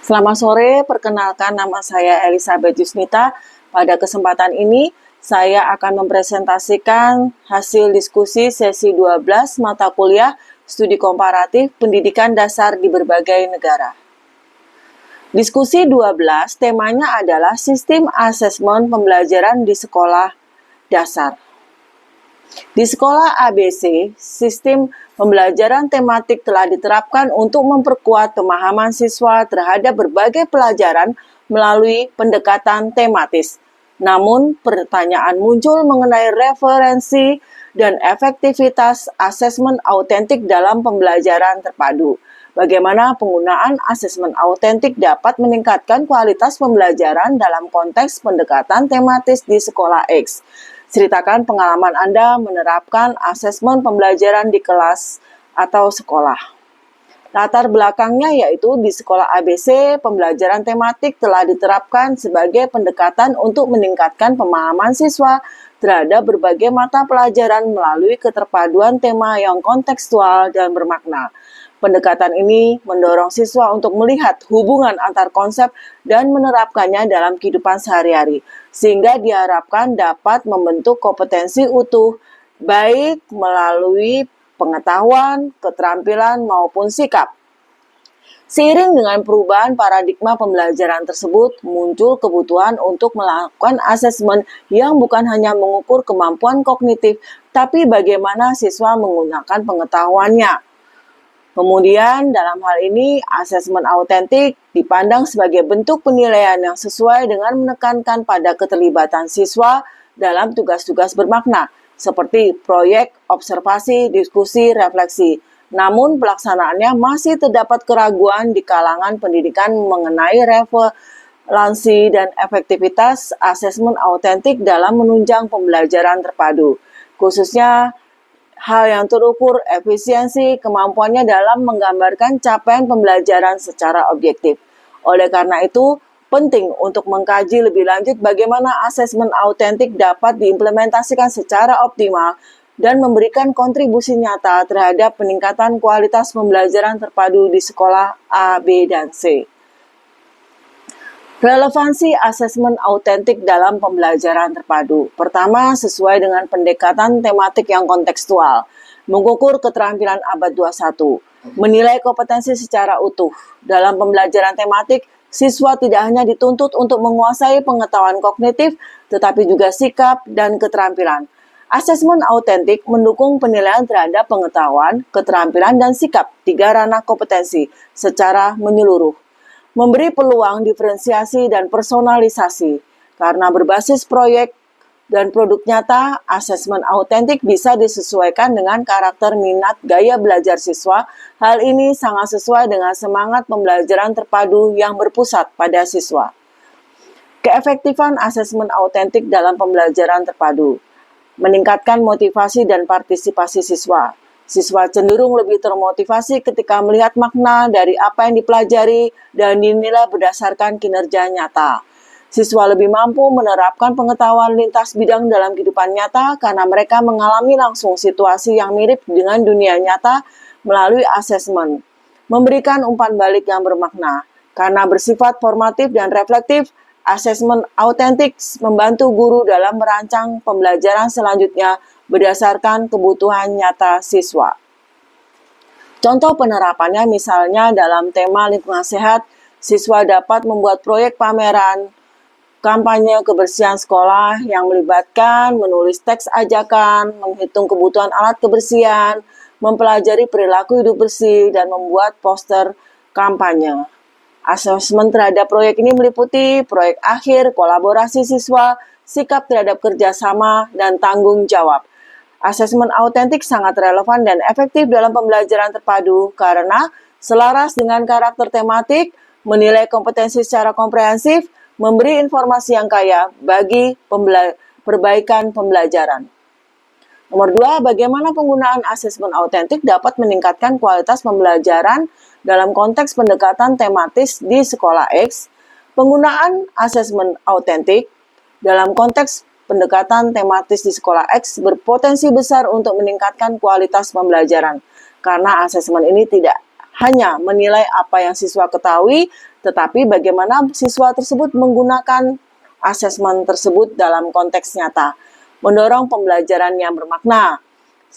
Selamat sore, perkenalkan nama saya Elizabeth Yusnita. Pada kesempatan ini, saya akan mempresentasikan hasil diskusi sesi 12 mata kuliah Studi Komparatif Pendidikan Dasar di berbagai negara. Diskusi 12 temanya adalah Sistem Asesmen Pembelajaran di Sekolah Dasar. Di sekolah ABC, sistem pembelajaran tematik telah diterapkan untuk memperkuat pemahaman siswa terhadap berbagai pelajaran melalui pendekatan tematis. Namun, pertanyaan muncul mengenai referensi dan efektivitas asesmen autentik dalam pembelajaran terpadu. Bagaimana penggunaan asesmen autentik dapat meningkatkan kualitas pembelajaran dalam konteks pendekatan tematis di sekolah X. Ceritakan pengalaman Anda menerapkan asesmen pembelajaran di kelas atau sekolah. Latar belakangnya yaitu di sekolah ABC, pembelajaran tematik telah diterapkan sebagai pendekatan untuk meningkatkan pemahaman siswa terhadap berbagai mata pelajaran melalui keterpaduan tema yang kontekstual dan bermakna. Pendekatan ini mendorong siswa untuk melihat hubungan antar konsep dan menerapkannya dalam kehidupan sehari-hari, sehingga diharapkan dapat membentuk kompetensi utuh, baik melalui pengetahuan, keterampilan, maupun sikap. Seiring dengan perubahan paradigma pembelajaran tersebut, muncul kebutuhan untuk melakukan asesmen yang bukan hanya mengukur kemampuan kognitif, tapi bagaimana siswa menggunakan pengetahuannya. Kemudian, dalam hal ini, asesmen autentik dipandang sebagai bentuk penilaian yang sesuai dengan menekankan pada keterlibatan siswa dalam tugas-tugas bermakna, seperti proyek, observasi, diskusi, refleksi. Namun, pelaksanaannya masih terdapat keraguan di kalangan pendidikan mengenai relevansi dan efektivitas asesmen autentik dalam menunjang pembelajaran terpadu, khususnya hal yang terukur efisiensi kemampuannya dalam menggambarkan capaian pembelajaran secara objektif. Oleh karena itu, penting untuk mengkaji lebih lanjut bagaimana asesmen autentik dapat diimplementasikan secara optimal dan memberikan kontribusi nyata terhadap peningkatan kualitas pembelajaran terpadu di sekolah A, B, dan C. Relevansi asesmen autentik dalam pembelajaran terpadu. Pertama, sesuai dengan pendekatan tematik yang kontekstual. Mengukur keterampilan abad 21. Menilai kompetensi secara utuh. Dalam pembelajaran tematik, siswa tidak hanya dituntut untuk menguasai pengetahuan kognitif, tetapi juga sikap dan keterampilan. Asesmen autentik mendukung penilaian terhadap pengetahuan, keterampilan, dan sikap tiga ranah kompetensi secara menyeluruh. Memberi peluang diferensiasi dan personalisasi. Karena berbasis proyek dan produk nyata, asesmen autentik bisa disesuaikan dengan karakter minat gaya belajar siswa. Hal ini sangat sesuai dengan semangat pembelajaran terpadu yang berpusat pada siswa. Keefektifan asesmen autentik dalam pembelajaran terpadu. Meningkatkan motivasi dan partisipasi siswa. Siswa cenderung lebih termotivasi ketika melihat makna dari apa yang dipelajari dan dinilai berdasarkan kinerja nyata. Siswa lebih mampu menerapkan pengetahuan lintas bidang dalam kehidupan nyata karena mereka mengalami langsung situasi yang mirip dengan dunia nyata melalui asesmen. Memberikan umpan balik yang bermakna. Karena bersifat formatif dan reflektif, asesmen autentik membantu guru dalam merancang pembelajaran selanjutnya berdasarkan kebutuhan nyata siswa. Contoh penerapannya misalnya dalam tema lingkungan sehat, siswa dapat membuat proyek pameran kampanye kebersihan sekolah yang melibatkan menulis teks ajakan, menghitung kebutuhan alat kebersihan, mempelajari perilaku hidup bersih, dan membuat poster kampanye. Asesmen terhadap proyek ini meliputi proyek akhir, kolaborasi siswa, sikap terhadap kerjasama, dan tanggung jawab. Asesmen autentik sangat relevan dan efektif dalam pembelajaran terpadu karena selaras dengan karakter tematik, menilai kompetensi secara komprehensif, memberi informasi yang kaya bagi perbaikan pembelajaran. Nomor 2, bagaimana penggunaan asesmen autentik dapat meningkatkan kualitas pembelajaran dalam konteks pendekatan tematis di sekolah X. Penggunaan asesmen autentik dalam konteks pendekatan tematis di sekolah X berpotensi besar untuk meningkatkan kualitas pembelajaran, karena asesmen ini tidak hanya menilai apa yang siswa ketahui, tetapi bagaimana siswa tersebut menggunakan asesmen tersebut dalam konteks nyata. Mendorong pembelajaran yang bermakna.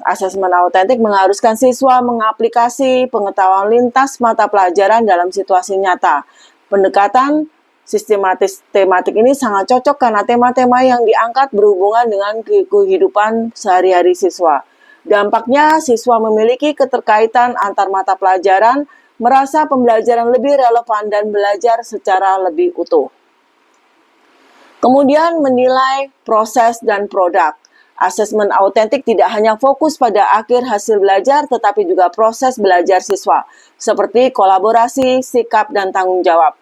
Asesmen autentik mengharuskan siswa mengaplikasi pengetahuan lintas mata pelajaran dalam situasi nyata. Pendekatan sistematis tematik ini sangat cocok karena tema-tema yang diangkat berhubungan dengan kehidupan sehari-hari siswa. Dampaknya, siswa memiliki keterkaitan antar mata pelajaran, merasa pembelajaran lebih relevan dan belajar secara lebih utuh. Kemudian menilai proses dan produk. Asesmen autentik tidak hanya fokus pada akhir hasil belajar, tetapi juga proses belajar siswa, seperti kolaborasi, sikap, dan tanggung jawab.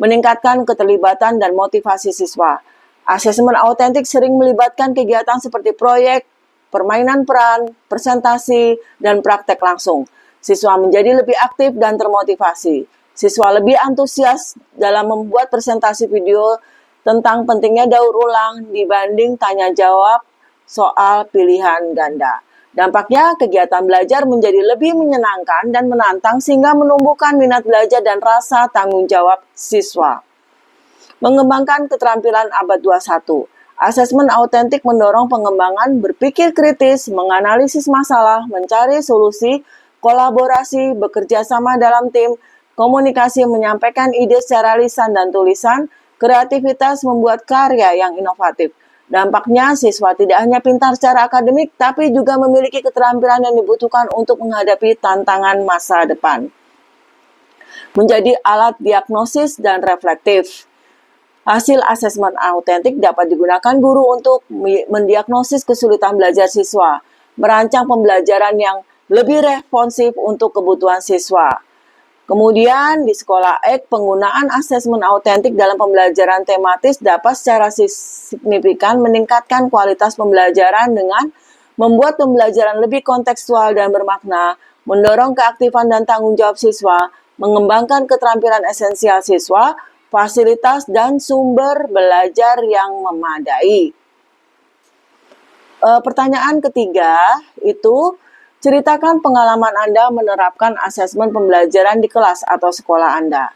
Meningkatkan keterlibatan dan motivasi siswa. Asesmen autentik sering melibatkan kegiatan seperti proyek, permainan peran, presentasi, dan praktek langsung. Siswa menjadi lebih aktif dan termotivasi. Siswa lebih antusias dalam membuat presentasi video tentang pentingnya daur ulang dibanding tanya jawab soal pilihan ganda. Dampaknya, kegiatan belajar menjadi lebih menyenangkan dan menantang sehingga menumbuhkan minat belajar dan rasa tanggung jawab siswa. Mengembangkan keterampilan abad 21. Asesmen autentik mendorong pengembangan berpikir kritis, menganalisis masalah, mencari solusi, kolaborasi, bekerja sama dalam tim, komunikasi, menyampaikan ide secara lisan dan tulisan, kreativitas, membuat karya yang inovatif. Dampaknya, siswa tidak hanya pintar secara akademik, tapi juga memiliki keterampilan yang dibutuhkan untuk menghadapi tantangan masa depan. Menjadi alat diagnosis dan reflektif. Hasil asesmen autentik dapat digunakan guru untuk mendiagnosis kesulitan belajar siswa, merancang pembelajaran yang lebih responsif untuk kebutuhan siswa. Kemudian di sekolah X, penggunaan asesmen autentik dalam pembelajaran tematis dapat secara signifikan meningkatkan kualitas pembelajaran dengan membuat pembelajaran lebih kontekstual dan bermakna, mendorong keaktifan dan tanggung jawab siswa, mengembangkan keterampilan esensial siswa, fasilitas dan sumber belajar yang memadai. Pertanyaan ketiga itu, ceritakan pengalaman Anda menerapkan asesmen pembelajaran di kelas atau sekolah Anda.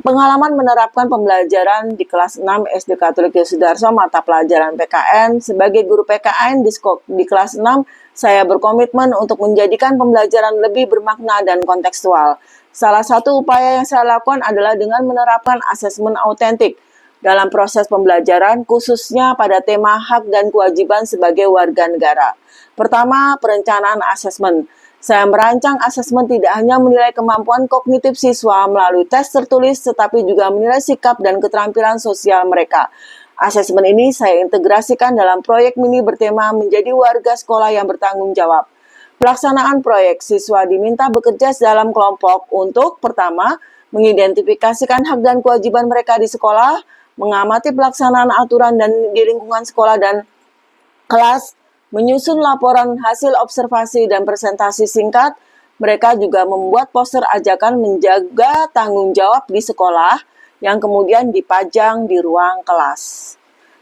Pengalaman menerapkan pembelajaran di kelas 6 SD Katolik Yosudarso mata pelajaran PKN. Sebagai guru PKN di kelas 6, saya berkomitmen untuk menjadikan pembelajaran lebih bermakna dan kontekstual. Salah satu upaya yang saya lakukan adalah dengan menerapkan asesmen autentik dalam proses pembelajaran, khususnya pada tema hak dan kewajiban sebagai warga negara. Pertama, perencanaan asesmen. Saya merancang asesmen tidak hanya menilai kemampuan kognitif siswa melalui tes tertulis, tetapi juga menilai sikap dan keterampilan sosial mereka. Asesmen ini saya integrasikan dalam proyek mini bertema menjadi warga sekolah yang bertanggung jawab. Pelaksanaan proyek, siswa diminta bekerja dalam kelompok untuk, pertama, mengidentifikasikan hak dan kewajiban mereka di sekolah, mengamati pelaksanaan aturan dan di lingkungan sekolah dan kelas, menyusun laporan hasil observasi dan presentasi singkat. Mereka juga membuat poster ajakan menjaga tanggung jawab di sekolah yang kemudian dipajang di ruang kelas.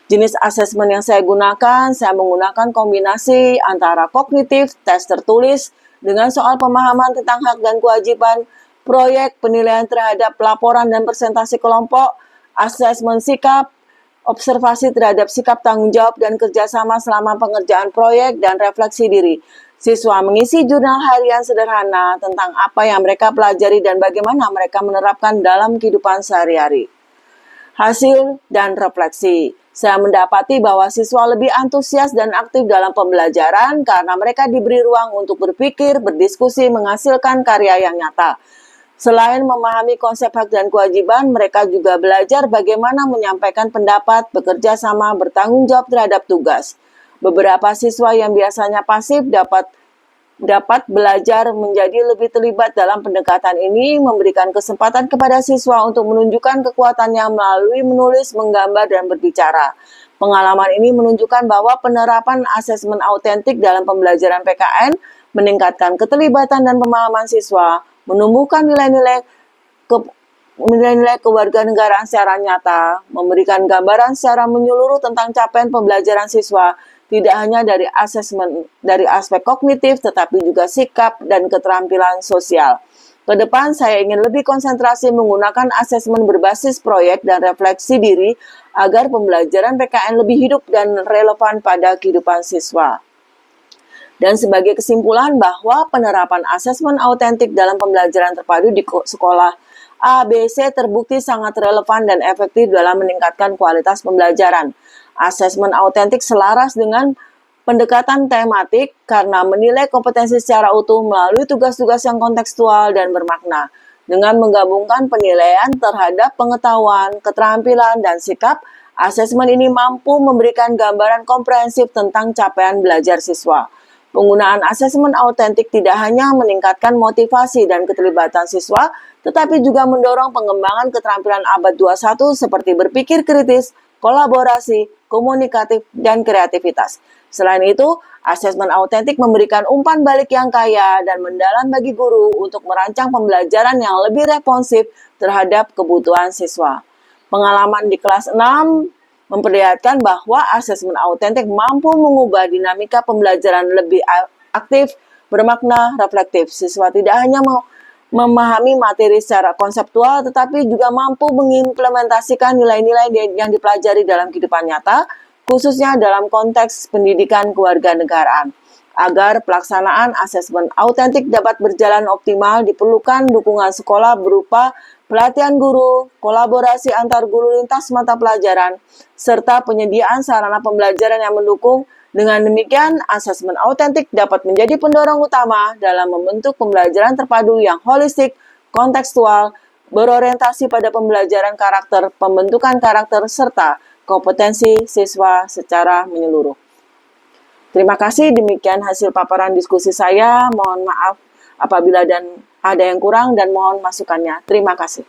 Jenis asesmen yang saya gunakan, saya menggunakan kombinasi antara kognitif, tes tertulis, dengan soal pemahaman tentang hak dan kewajiban, proyek, penilaian terhadap laporan dan presentasi kelompok, asesmen sikap, observasi terhadap sikap tanggung jawab dan kerjasama selama pengerjaan proyek, dan refleksi diri. Siswa mengisi jurnal harian sederhana tentang apa yang mereka pelajari dan bagaimana mereka menerapkan dalam kehidupan sehari-hari. Hasil dan refleksi. Saya mendapati bahwa siswa lebih antusias dan aktif dalam pembelajaran karena mereka diberi ruang untuk berpikir, berdiskusi, menghasilkan karya yang nyata. Selain memahami konsep hak dan kewajiban, mereka juga belajar bagaimana menyampaikan pendapat, bekerja sama, bertanggung jawab terhadap tugas. Beberapa siswa yang biasanya pasif dapat belajar menjadi lebih terlibat dalam pendekatan ini, memberikan kesempatan kepada siswa untuk menunjukkan kekuatannya melalui menulis, menggambar, dan berbicara. Pengalaman ini menunjukkan bahwa penerapan asesmen autentik dalam pembelajaran PKN meningkatkan keterlibatan dan pemahaman siswa, menumbuhkan nilai-nilai kewarganegaraan secara nyata, memberikan gambaran secara menyeluruh tentang capaian pembelajaran siswa, tidak hanya dari asesmen dari aspek kognitif, tetapi juga sikap dan keterampilan sosial. Ke depan, saya ingin lebih konsentrasi menggunakan asesmen berbasis proyek dan refleksi diri agar pembelajaran PKN lebih hidup dan relevan pada kehidupan siswa. Dan sebagai kesimpulan bahwa penerapan asesmen autentik dalam pembelajaran terpadu di sekolah A, B, C terbukti sangat relevan dan efektif dalam meningkatkan kualitas pembelajaran. Asesmen autentik selaras dengan pendekatan tematik karena menilai kompetensi secara utuh melalui tugas-tugas yang kontekstual dan bermakna. Dengan menggabungkan penilaian terhadap pengetahuan, keterampilan, dan sikap, asesmen ini mampu memberikan gambaran komprehensif tentang capaian belajar siswa. Penggunaan asesmen autentik tidak hanya meningkatkan motivasi dan keterlibatan siswa, tetapi juga mendorong pengembangan keterampilan abad 21 seperti berpikir kritis, kolaborasi, komunikatif, dan kreativitas. Selain itu, asesmen autentik memberikan umpan balik yang kaya dan mendalam bagi guru untuk merancang pembelajaran yang lebih responsif terhadap kebutuhan siswa. Pengalaman di kelas 6 memperlihatkan bahwa asesmen autentik mampu mengubah dinamika pembelajaran lebih aktif, bermakna, reflektif. Siswa tidak hanya memahami materi secara konseptual, tetapi juga mampu mengimplementasikan nilai-nilai yang dipelajari dalam kehidupan nyata, khususnya dalam konteks pendidikan kewarganegaraan. Agar pelaksanaan asesmen autentik dapat berjalan optimal, diperlukan dukungan sekolah berupa pelatihan guru, kolaborasi antar guru lintas mata pelajaran, serta penyediaan sarana pembelajaran yang mendukung. Dengan demikian, asesmen autentik dapat menjadi pendorong utama dalam membentuk pembelajaran terpadu yang holistik, kontekstual, berorientasi pada pembelajaran karakter, pembentukan karakter, serta kompetensi siswa secara menyeluruh. Terima kasih, demikian hasil paparan diskusi saya. Mohon maaf apabila ada yang kurang dan mohon masukannya. Terima kasih.